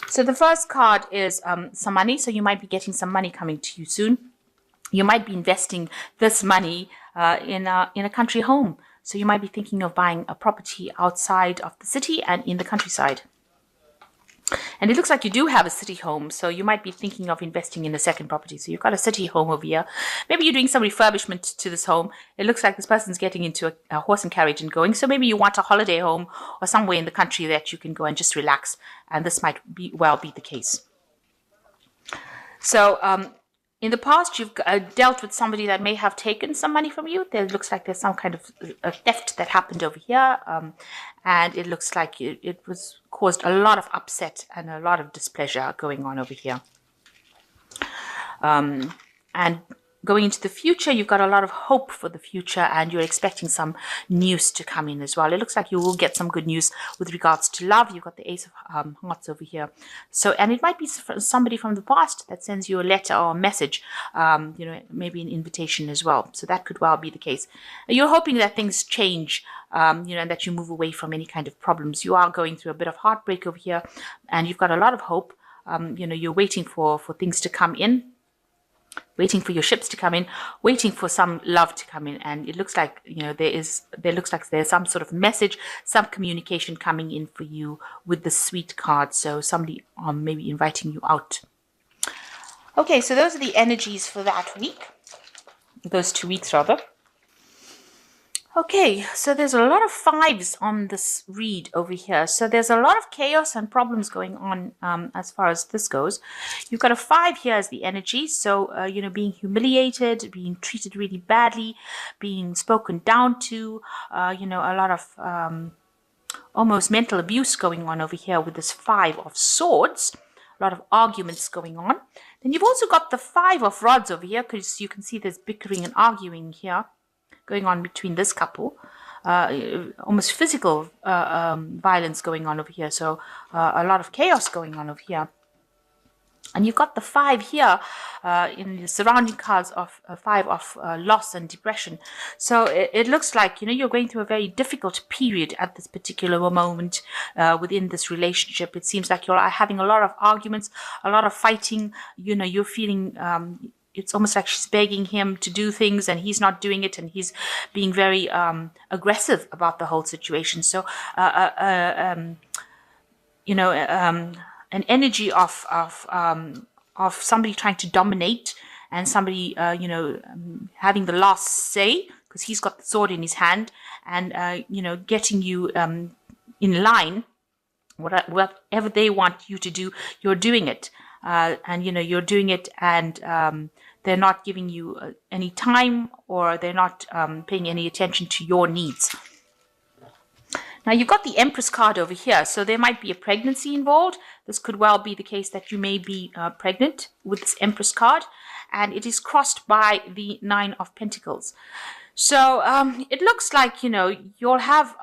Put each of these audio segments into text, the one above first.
So the first card is some money. So you might be getting some money coming to you soon. You might be investing this money in a country home. So you might be thinking of buying a property outside of the city and in the countryside. And it looks like you do have a city home, so you might be thinking of investing in a second property. So you've got a city home over here. Maybe you're doing some refurbishment to this home. It looks like this person's getting into a horse and carriage and going. So maybe you want a holiday home or somewhere in the country that you can go and just relax. And this might be the case. So in the past, you've dealt with somebody that may have taken some money from you. There looks like there's some kind of a theft that happened over here. And it looks like it was caused a lot of upset and a lot of displeasure going on over here. And going into the future, you've got a lot of hope for the future and you're expecting some news to come in as well. It looks like you will get some good news with regards to love. You've got the Ace of Hearts over here. So, and it might be somebody from the past that sends you a letter or a message, maybe an invitation as well. So that could well be the case. You're hoping that things change, and that you move away from any kind of problems. You are going through a bit of heartbreak over here and you've got a lot of hope. You're waiting for things to come in. Waiting for your ships to come in, waiting for some love to come in, and it looks like there's some sort of message, some communication coming in for you with the Sweet card. So somebody maybe inviting you out. Okay, so those are the energies for that week, those 2 weeks rather. Okay, so there's a lot of 5s on this read over here. So there's a lot of chaos and problems going on as far as this goes. You've got a 5 here as the energy. So, being humiliated, being treated really badly, being spoken down to, a lot of almost mental abuse going on over here with this 5 of Swords. A lot of arguments going on. Then you've also got the 5 of Rods over here because you can see there's bickering and arguing here going on between this couple, almost physical violence going on over here. So a lot of chaos going on over here. And you've got the 5 here in the surrounding cards of 5 of loss and depression. So it looks like, you're going through a very difficult period at this particular moment within this relationship. It seems like you're having a lot of arguments, a lot of fighting. You're feeling it's almost like she's begging him to do things and he's not doing it, and he's being very aggressive about the whole situation. So, an energy of somebody trying to dominate and somebody, having the last say because he's got the sword in his hand and, getting you in line. Whatever they want you to do, you're doing it. And you're doing it and they're not giving you any time, or they're not paying any attention to your needs. Now you've got the Empress card over here, so there might be a pregnancy involved. This could well be the case that you may be pregnant with this Empress card, and it is crossed by the 9 of Pentacles. So it looks like you'll have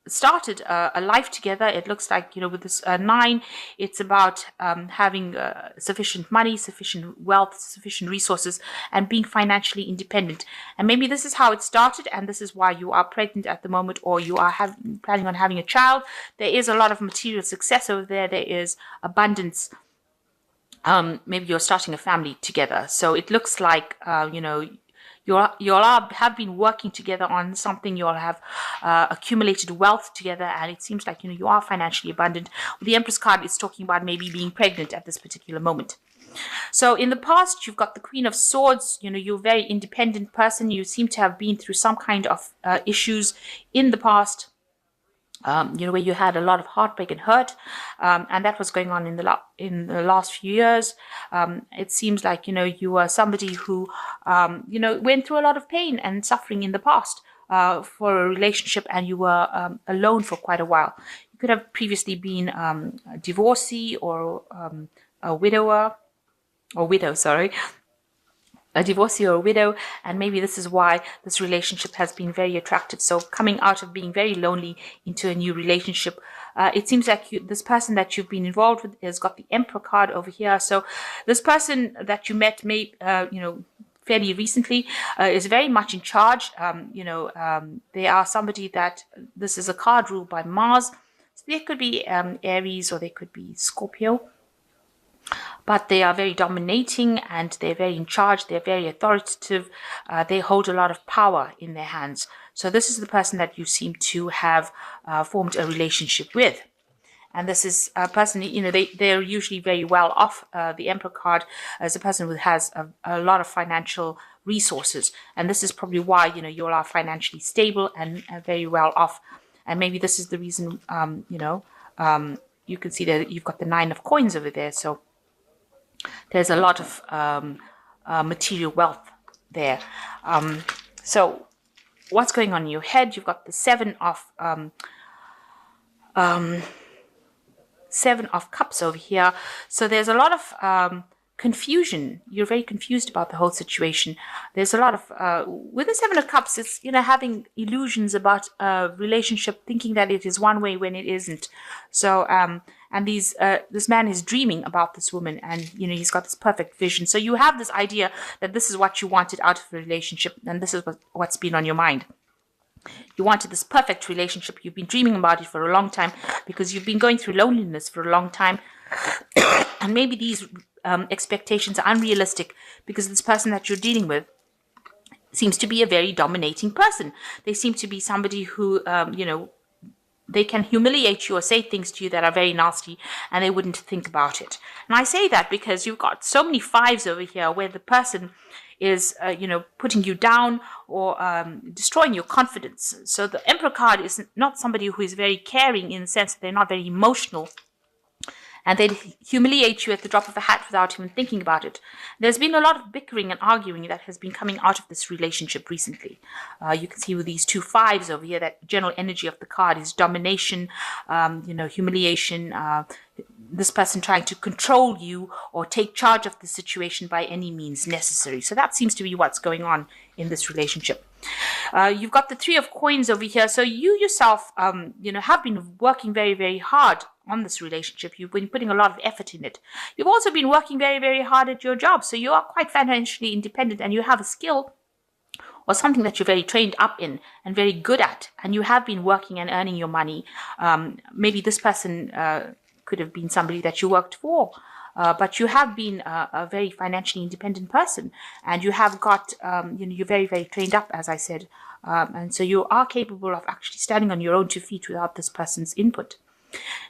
started a life together. It looks like, with this 9, it's about having sufficient money, sufficient wealth, sufficient resources, and being financially independent. And maybe this is how it started, and this is why you are pregnant at the moment, or you are planning on having a child. There is a lot of material success over there. There is abundance. Maybe you're starting a family together. So it looks like, you all have been working together on something. You all have accumulated wealth together, and it seems like you are financially abundant. With the Empress card, it's talking about maybe being pregnant at this particular moment. So in the past, you've got the Queen of Swords. You're a very independent person. You seem to have been through some kind of issues in the past. Where you had a lot of heartbreak and hurt, and that was going on in the last few years. It seems like you were somebody who went through a lot of pain and suffering in the past for a relationship, and you were alone for quite a while. You could have previously been a divorcee or a widower or widow, sorry. A divorcee or a widow, and maybe this is why this relationship has been very attractive. So coming out of being very lonely into a new relationship, it seems like this person that you've been involved with has got the Emperor card over here. So this person that you met may, fairly recently is very much in charge. They are somebody that, this is a card ruled by Mars. There could be Aries or they could be Scorpio. But they are very dominating and they're very in charge. They're very authoritative. They hold a lot of power in their hands. So this is the person that you seem to have formed a relationship with. And this is a person, they're usually very well off. The Emperor card is a person who has a lot of financial resources. And this is probably why, you all are financially stable and very well off. And maybe this is the reason, you can see that you've got the 9 of coins over there. So there's a lot of material wealth there. So what's going on in your head? You've got the 7 of Cups over here. So there's a lot of confusion. You're very confused about the whole situation. There's a lot of with the 7 of Cups, it's having illusions about a relationship, thinking that it is one way when it isn't. So and this man is dreaming about this woman, and he's got this perfect vision. So you have this idea that this is what you wanted out of a relationship, and this is what's been on your mind. You wanted this perfect relationship. You've been dreaming about it for a long time because you've been going through loneliness for a long time. And maybe these expectations are unrealistic because this person that you're dealing with seems to be a very dominating person. They seem to be somebody who, they can humiliate you or say things to you that are very nasty and they wouldn't think about it. And I say that because you've got so many 5s over here where the person is, putting you down or destroying your confidence. So the Emperor card is not somebody who is very caring in the sense that they're not very emotional. And they'd humiliate you at the drop of a hat without even thinking about it. There's been a lot of bickering and arguing that has been coming out of this relationship recently. You can see with these 2 5s over here, that general energy of the card is domination, humiliation, this person trying to control you or take charge of the situation by any means necessary. So that seems to be what's going on in this relationship. You've got the 3 of coins over here. So you yourself, have been working very, very hard on this relationship. You've been putting a lot of effort in it. You've also been working very, very hard at your job. So you are quite financially independent and you have a skill or something that you're very trained up in and very good at. And you have been working and earning your money. Maybe this person could have been somebody that you worked for. But you have been a very financially independent person, and you have got, you're very, very trained up, as I said. And so you are capable of actually standing on your own 2 feet without this person's input.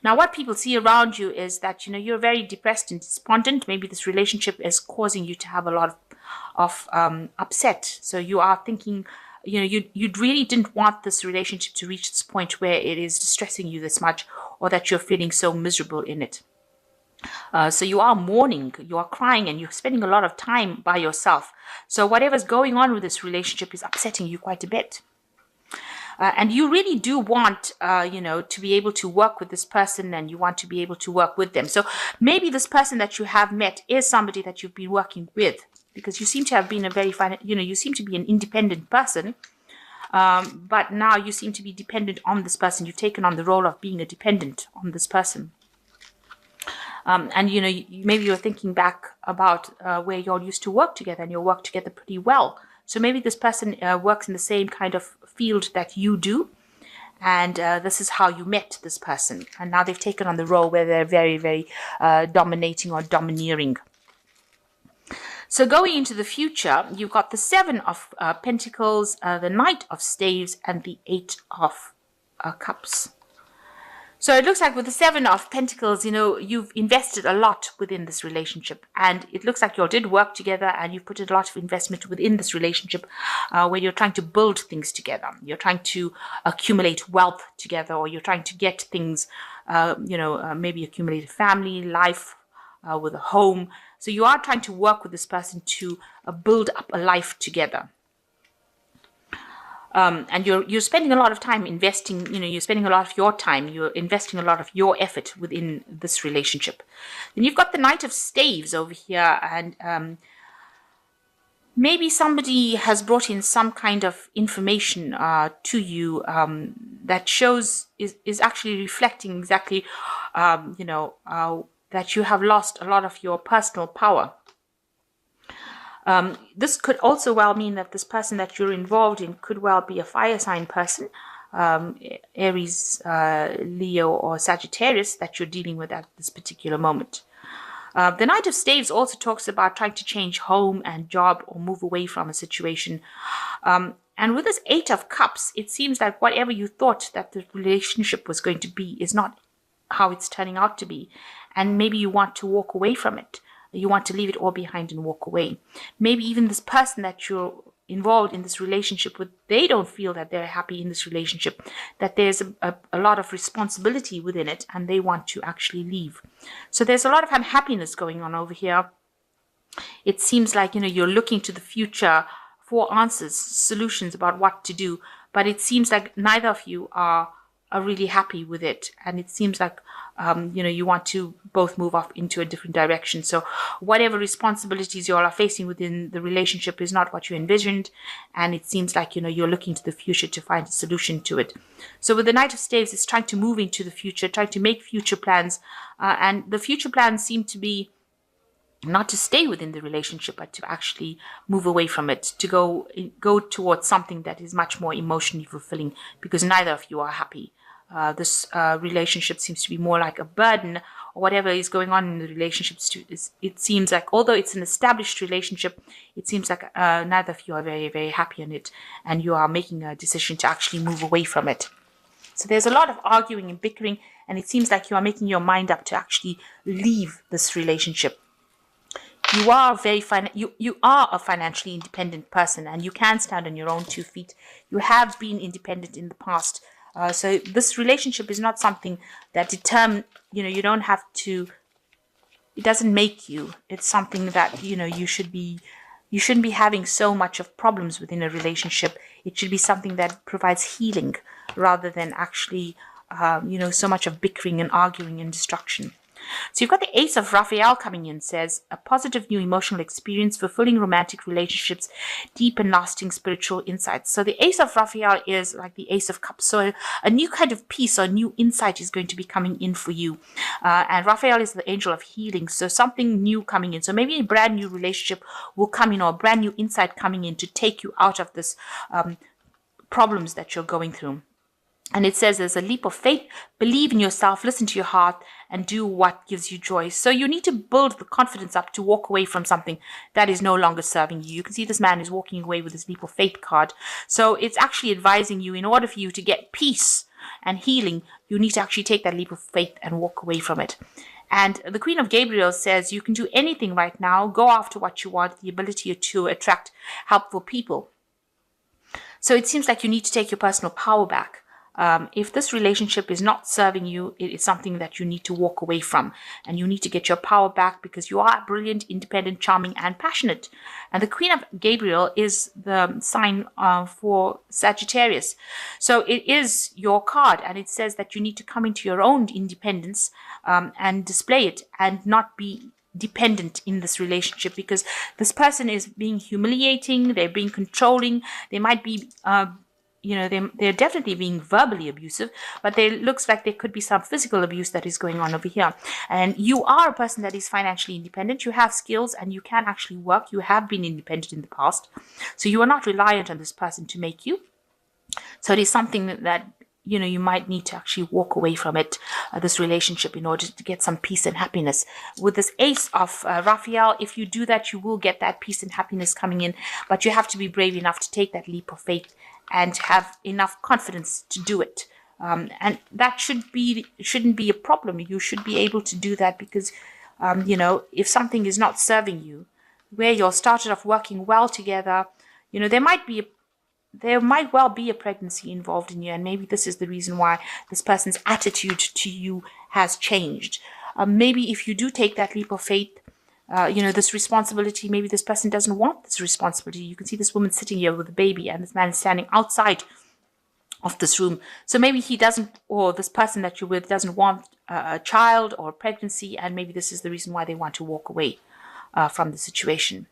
Now, what people see around you is that, you're very depressed and despondent. Maybe this relationship is causing you to have a lot of upset. So you are thinking, you really didn't want this relationship to reach this point where it is distressing you this much or that you're feeling so miserable in it. So you are mourning, you are crying, and you're spending a lot of time by yourself. So whatever's going on with this relationship is upsetting you quite a bit. And you really do want, to be able to work with this person, and you want to be able to work with them. So maybe this person that you have met is somebody that you've been working with, because you seem to have been you seem to be an independent person. But now you seem to be dependent on this person. You've taken on the role of being a dependent on this person. And, maybe you're thinking back about where you all used to work together and you work together pretty well. So maybe this person works in the same kind of field that you do. And this is how you met this person. And now they've taken on the role where they're very, very dominating or domineering. So going into the future, you've got the 7 of Pentacles, the Knight of Staves, and the 8 of Cups. So it looks like with the 7 of Pentacles, you've invested a lot within this relationship. And it looks like you all did work together and you've put a lot of investment within this relationship where you're trying to build things together. You're trying to accumulate wealth together, or you're trying to get things, maybe accumulate a family, life with a home. So you are trying to work with this person to build up a life together. And you're spending a lot of time investing, you're spending a lot of your time, you're investing a lot of your effort within this relationship. Then you've got the Knight of Staves over here, and maybe somebody has brought in some kind of information to you that shows, is actually reflecting exactly, that you have lost a lot of your personal power. This could also well mean that this person that you're involved in could well be a fire sign person. Aries, Leo, or Sagittarius that you're dealing with at this particular moment. The Knight of Staves also talks about trying to change home and job or move away from a situation. And with this Eight of Cups, it seems like whatever you thought that the relationship was going to be is not how it's turning out to be. And maybe you want to walk away from it. You want to leave it all behind and walk away. Maybe even this person that you're involved in this relationship with, they don't feel that they're happy in this relationship, that there's a lot of responsibility within it, and they want to actually leave. So there's a lot of unhappiness going on over here. It seems like, you're looking to the future for answers, solutions about what to do, but it seems like neither of you are really happy with it. And it seems like, you want to both move off into a different direction. So whatever responsibilities you all are facing within the relationship is not what you envisioned. And it seems like, you're looking to the future to find a solution to it. So with the Knight of Staves, it's trying to move into the future, trying to make future plans. And the future plans seem to be not to stay within the relationship, but to actually move away from it, to go towards something that is much more emotionally fulfilling, because neither of you are happy. This relationship seems to be more like a burden, or whatever is going on in the relationship. It seems like, although it's an established relationship, it seems like neither of you are very, very happy in it, and you are making a decision to actually move away from it. So there's a lot of arguing and bickering, and it seems like you are making your mind up to actually leave this relationship. You are you are a financially independent person, and you can stand on your own 2 feet. You have been independent in the past. So this relationship is not something that you don't have to, it doesn't make you. It's something that, you shouldn't be having so much of problems within a relationship. It should be something that provides healing rather than actually, so much of bickering and arguing and destruction. So you've got the Ace of Raphael coming in, says, a positive new emotional experience, fulfilling romantic relationships, deep and lasting spiritual insights. So the Ace of Raphael is like the Ace of Cups. So a new kind of peace or new insight is going to be coming in for you. And Raphael is the angel of healing. So something new coming in. So maybe a brand new relationship will come in, or a brand new insight coming in to take you out of this problems that you're going through. And it says there's a leap of faith, believe in yourself, listen to your heart, and do what gives you joy. So you need to build the confidence up to walk away from something that is no longer serving you. You can see this man is walking away with his leap of faith card. So it's actually advising you, in order for you to get peace and healing, you need to actually take that leap of faith and walk away from it. And the Queen of Gabriel says you can do anything right now. Go after what you want, the ability to attract helpful people. So it seems like you need to take your personal power back. If this relationship is not serving you, it is something that you need to walk away from, and you need to get your power back, because you are brilliant, independent, charming, and passionate. And the Queen of Gabriel is the sign for Sagittarius. So it is your card, and it says that you need to come into your own independence and display it, and not be dependent in this relationship, because this person is being humiliating, they're being controlling, they might be they're definitely being verbally abusive, but it looks like there could be some physical abuse that is going on over here. And you are a person that is financially independent. You have skills and you can actually work. You have been independent in the past. So you are not reliant on this person to make you. So it is something that, you might need to actually walk away from it, this relationship, in order to get some peace and happiness. With this Ace of Raphael, if you do that, you will get that peace and happiness coming in, but you have to be brave enough to take that leap of faith and have enough confidence to do it. And that shouldn't be a problem. You should be able to do that, because, if something is not serving you, where you all started off working well together, there might well be a pregnancy involved in you, and maybe this is the reason why this person's attitude to you has changed. Maybe if you do take that leap of faith, this responsibility, maybe this person doesn't want this responsibility. You can see this woman sitting here with a baby, and this man is standing outside of this room. So maybe he doesn't, or this person that you're with doesn't want a child or a pregnancy, and maybe this is the reason why they want to walk away from the situation.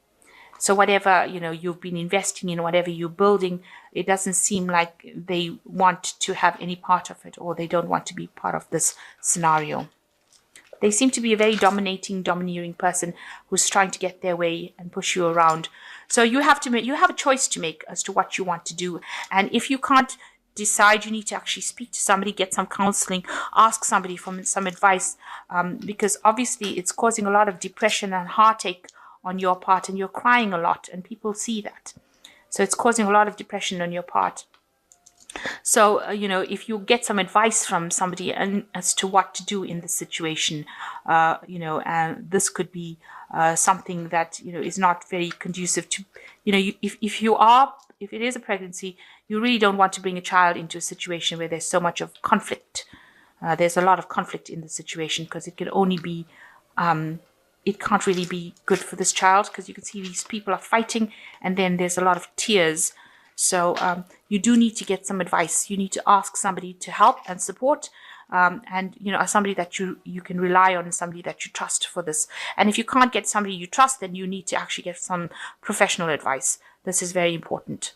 So whatever, you've been investing in, whatever you're building, it doesn't seem like they want to have any part of it, or they don't want to be part of this scenario. They seem to be a very domineering person who's trying to get their way and push you around. So you have a choice to make as to what you want to do. And if you can't decide, you need to actually speak to somebody, get some counseling, ask somebody for some advice, because obviously it's causing a lot of depression and heartache on your part, and you're crying a lot, and people see that. So it's causing a lot of depression on your part. So, if you get some advice from somebody and as to what to do in this situation, and this could be something that, is not very conducive to, if it is a pregnancy, you really don't want to bring a child into a situation where there's so much of conflict. There's a lot of conflict in the situation, because it can only be, it can't really be good for this child, because you can see these people are fighting, and then there's a lot of tears. So you do need to get some advice. You need to ask somebody to help and support, and somebody that you can rely on, and somebody that you trust for this. And if you can't get somebody you trust, then you need to actually get some professional advice. This is very important.